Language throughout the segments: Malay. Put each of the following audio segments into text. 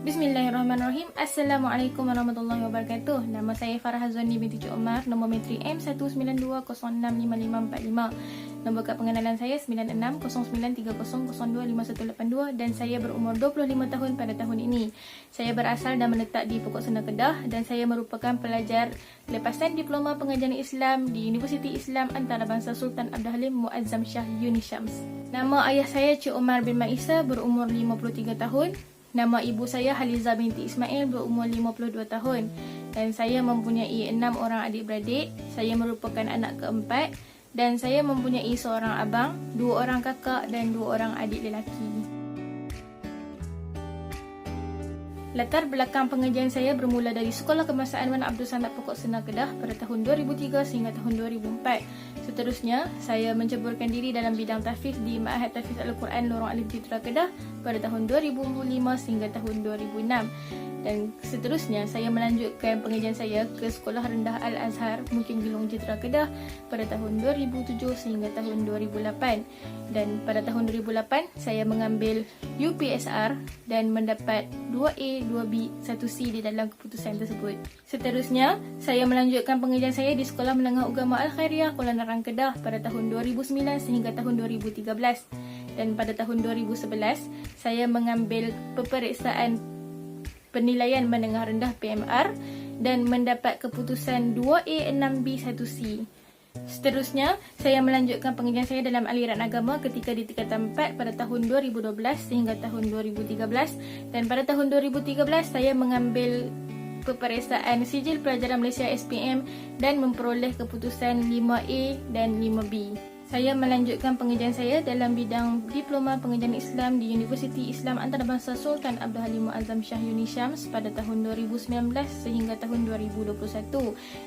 Bismillahirrahmanirrahim. Assalamualaikum warahmatullahi wabarakatuh. Nama saya Farah Hazwani binti Cik Omar. Nombor metrik M192065545. Nombor kad pengenalan saya 960930025182 dan saya berumur 25 tahun pada tahun ini. Saya berasal dan menetap di Pokok Sena Kedah dan saya merupakan pelajar lepasan Diploma Pengajian Islam di Universiti Islam Antarabangsa Sultan Abdul Halim Muazzam Shah Unisyams. Nama ayah saya Cik Omar bin Maisa berumur 53 tahun. Nama ibu saya Haliza binti Ismail berumur 52 tahun dan saya mempunyai 6 orang adik-beradik. Saya merupakan anak keempat dan saya mempunyai seorang abang, 2 orang kakak dan 2 orang adik lelaki. Latar belakang pengajian saya bermula dari Sekolah Kebangsaan Wan Abdul Samad Pokok Sena Kedah pada tahun 2003 sehingga tahun 2004. Seterusnya, saya menceburkan diri dalam bidang tahfiz di Ma'had Tahfiz Al-Quran Lorong Alif Citra Kedah pada tahun 2005 sehingga tahun 2006. Dan seterusnya, saya melanjutkan pengajian saya ke Sekolah Rendah Al-Azhar Mukim Gelong Citra Kedah pada tahun 2007 sehingga tahun 2008. Dan pada tahun 2008, saya mengambil UPSR dan mendapat 2A, 2B, 1C di dalam keputusan tersebut. Seterusnya, saya melanjutkan pengajian saya di Sekolah Menengah Ugama Al-Khairiyah Kuala Nerang Kedah pada tahun 2009 sehingga tahun 2013. Dan pada tahun 2011, saya mengambil peperiksaan penilaian menengah rendah PMR dan mendapat keputusan 2A, 6B, 1C. Seterusnya, saya melanjutkan pengajian saya dalam aliran agama ketika di tingkatan 4 pada tahun 2012 sehingga tahun 2013 dan pada tahun 2013 saya mengambil peperiksaan sijil pelajaran Malaysia SPM dan memperoleh keputusan 5A dan 5B. Saya melanjutkan pengajian saya dalam bidang Diploma Pengajian Islam di Universiti Islam Antarabangsa Sultan Abdul Halim Muazzam Shah Unisyams pada tahun 2019 sehingga tahun 2021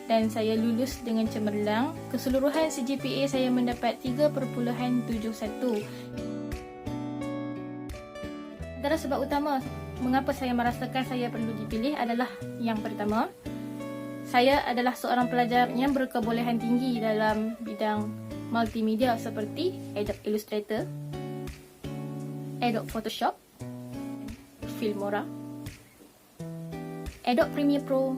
dan saya lulus dengan cemerlang. Keseluruhan CGPA saya mendapat 3.71. Antara sebab utama mengapa saya merasakan saya perlu dipilih adalah yang pertama, saya adalah seorang pelajar yang berkebolehan tinggi dalam bidang multimedia seperti Adobe Illustrator, Adobe Photoshop, Filmora, Adobe Premiere Pro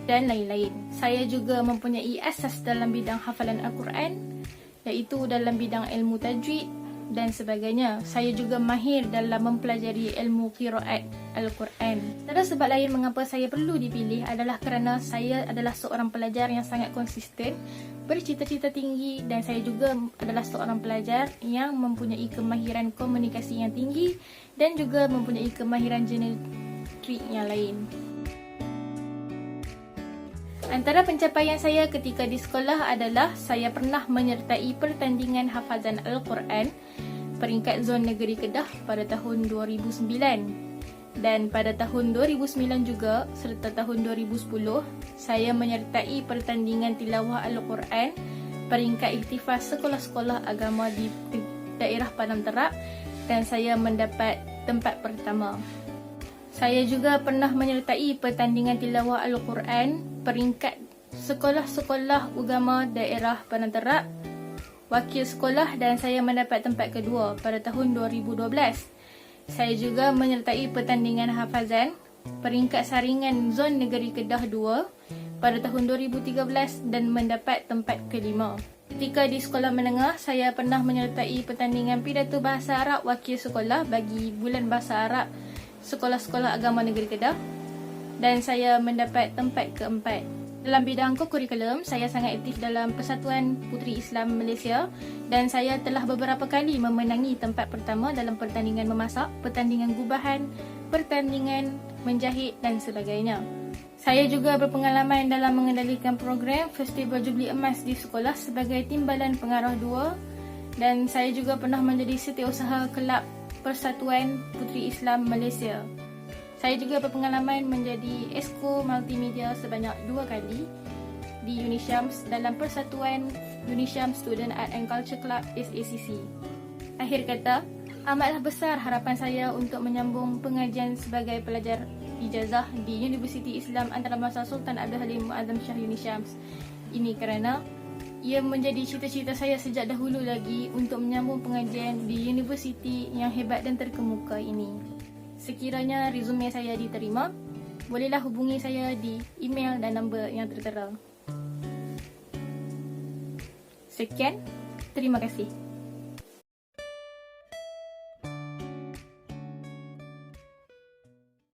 dan lain-lain. Saya juga mempunyai asas dalam bidang hafalan Al-Quran iaitu dalam bidang ilmu tajwid dan sebagainya. Saya juga mahir dalam mempelajari ilmu qiraat Al-Quran. Antara sebab lain mengapa saya perlu dipilih adalah kerana saya adalah seorang pelajar yang sangat konsisten, bercita-cita tinggi dan saya juga adalah seorang pelajar yang mempunyai kemahiran komunikasi yang tinggi dan juga mempunyai kemahiran geometrik yang lain. Antara pencapaian saya ketika di sekolah adalah saya pernah menyertai pertandingan hafazan Al-Quran peringkat zon negeri Kedah pada tahun 2009 dan pada tahun 2009 juga serta tahun 2010 saya menyertai pertandingan tilawah Al-Quran peringkat ikhtifaz sekolah-sekolah agama di daerah Padang Terap dan saya mendapat tempat pertama. Saya juga pernah menyertai pertandingan tilawah Al-Quran peringkat sekolah-sekolah agama daerah Padang Terap wakil sekolah dan saya mendapat tempat kedua pada tahun 2012. Saya juga menyertai pertandingan hafazan peringkat saringan zon negeri Kedah 2 pada tahun 2013 dan mendapat tempat kelima. Ketika di sekolah menengah, saya pernah menyertai pertandingan pidato bahasa Arab wakil sekolah bagi bulan bahasa Arab sekolah-sekolah agama negeri Kedah dan saya mendapat tempat keempat. Dalam bidang kurikulum, saya sangat aktif dalam Persatuan Puteri Islam Malaysia dan saya telah beberapa kali memenangi tempat pertama dalam pertandingan memasak, pertandingan gubahan, pertandingan menjahit dan sebagainya. Saya juga berpengalaman dalam mengendalikan program Festival Jubli Emas di sekolah sebagai timbalan pengarah 2 dan saya juga pernah menjadi setiausaha kelab Persatuan Puteri Islam Malaysia. Saya juga berpengalaman menjadi Esko Multimedia sebanyak 2 kali di Unisyams dalam Persatuan Unisyams Student Art and Culture Club SACC. Akhir kata, amatlah besar harapan saya untuk menyambung pengajian sebagai pelajar ijazah di Universiti Islam Antarabangsa Sultan Abdul Halim Muazzam Shah Unisyams. Ini kerana ia menjadi cita-cita saya sejak dahulu lagi untuk menyambung pengajian di universiti yang hebat dan terkemuka ini. Sekiranya resume saya diterima, bolehlah hubungi saya di email dan nombor yang tertera. Sekian, terima kasih.